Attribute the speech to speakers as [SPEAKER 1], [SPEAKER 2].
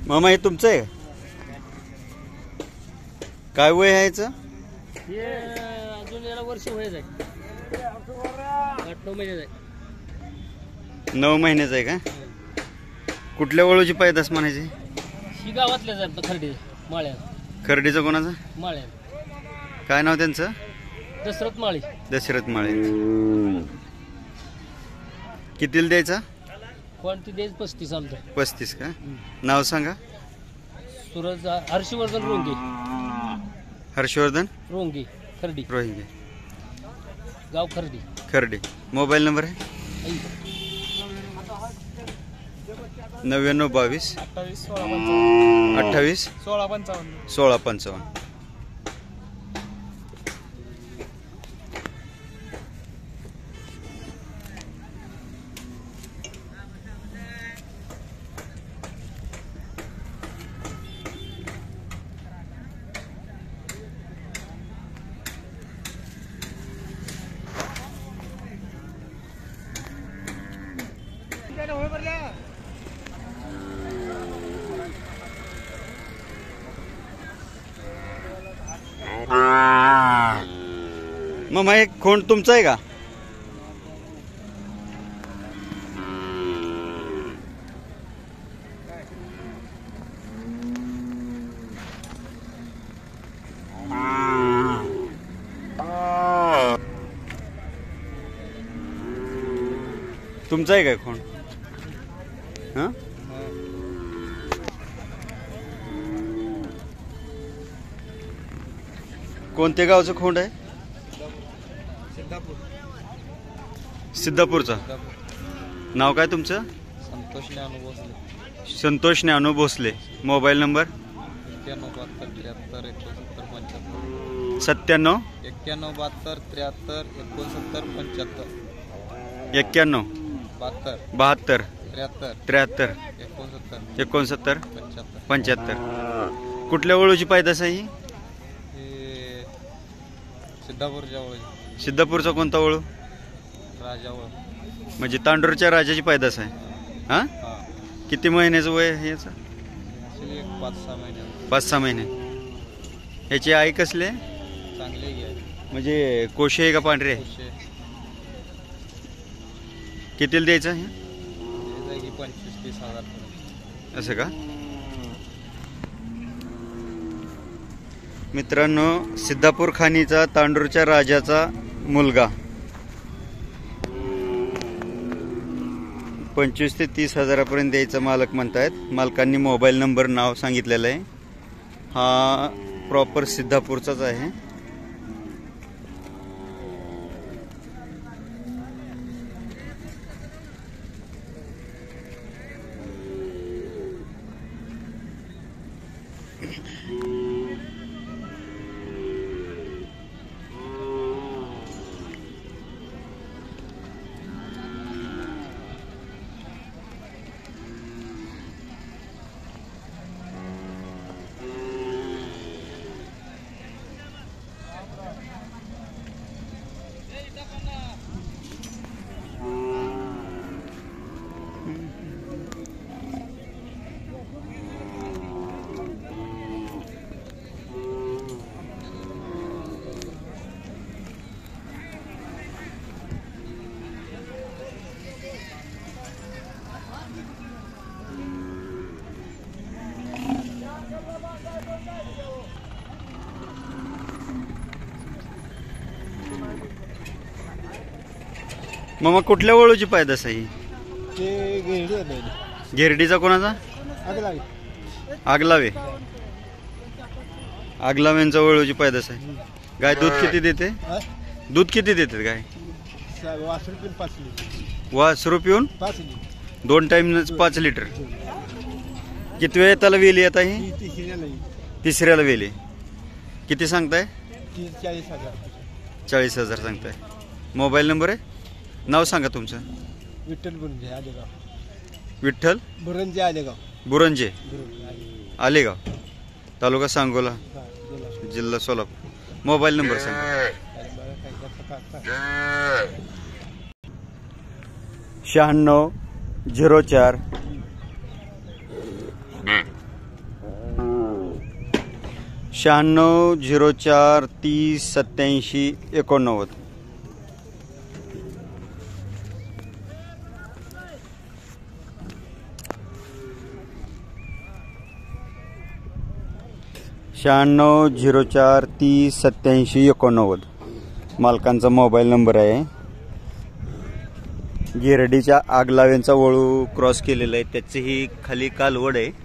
[SPEAKER 1] मामा हे तुमचं आहे काय वय आहे याचं?
[SPEAKER 2] हे अजून याला वर्ष व्हायचं आहे. 8-9 महिन्याचं आहे.
[SPEAKER 1] 9 महिन्याचं आहे का? कुठल्या वळूची पैदास म्हणायची?
[SPEAKER 2] ही गावातल्याच आहे खर्डी माळ्यात.
[SPEAKER 1] खर्डीचं कोणाचं?
[SPEAKER 2] माळ्यात.
[SPEAKER 1] काय नाव त्यांचं?
[SPEAKER 2] दशरथ माळी.
[SPEAKER 1] दशरथ माळे. कितीला द्यायचा?
[SPEAKER 2] क्वांटिटी द्यायची 35 आमचं.
[SPEAKER 1] 35 का? नाव सांगा.
[SPEAKER 2] सूरज हर्षवर्धन रोंगे.
[SPEAKER 1] हर्षवर्धन
[SPEAKER 2] रोंगे खर्डी.
[SPEAKER 1] रोहिंगे
[SPEAKER 2] गाव खर्डी.
[SPEAKER 1] खर्डी. मोबाईल नंबर आहे 9922 28 1655. मग एक खोंड तुमचा आहे का? तुमचा आहे का खोंड? हा कोणत्या गावचं खोंड आहे? सिद्धापूरचा. नाव काय तुमचं? संतोष ज्ञानू भोसले. Mobile number 97 91 72 73 69 75. कुठल्या वळूची पैदास आहे ही? सिद्धापूरचा कोणता वळू? म्हणजे तांडूरच्या राजाची पैदास आहे. हा किती महिन्याचं वय आहे याचं? 5-6 महिने. ह्याची आई कसली आहे? म्हणजे कोशी आहे का पांढरे आहे? कितीला द्यायचं हे?
[SPEAKER 2] 25-30 हजार.
[SPEAKER 1] असं का? मित्रांनो, सिद्धापूर खानीचा तांडूरच्या राजाचा मुलगा 25 ते 30 हजारापर्यंत द्यायचा मालक म्हणतायत. मालकांनी मोबाईल नंबर नाव सांगितलेलं आहे. हा प्रॉपर सिद्धापूरचाच आहे. मामा कुठल्या वळूची पैदास आहे? घेरडीचा कोणाचा? आगलावे. आगलावेंचा वळूची पैदास आहे. गाय दूध किती देते? दूध किती देते गाय? वासरू पिऊन 2 टाइम 5 लिटर. किती वेळ त्याला वेली आता? ही तिसऱ्याला वेली. किती सांगताय? 40,000 सांगताय. मोबाईल नंबर आहे? नाव सांगा तुमचं.
[SPEAKER 2] विठ्ठल बुरंजे आलेगाव.
[SPEAKER 1] विठ्ठल
[SPEAKER 2] बुरंजे आलेगाव.
[SPEAKER 1] बुरंजे आलेगाव, तालुका सांगोला, जिल्हा सोलापूर. मोबाईल नंबर सांगा. 96 04 9604 30 87 89. 9604 30 87 89 मालकांचा मोबाईल नंबर आहे. गिरडीच्या आगलाव्यांचा वळू क्रॉस केलेला आहे, त्याची ही खाली कालवड आहे.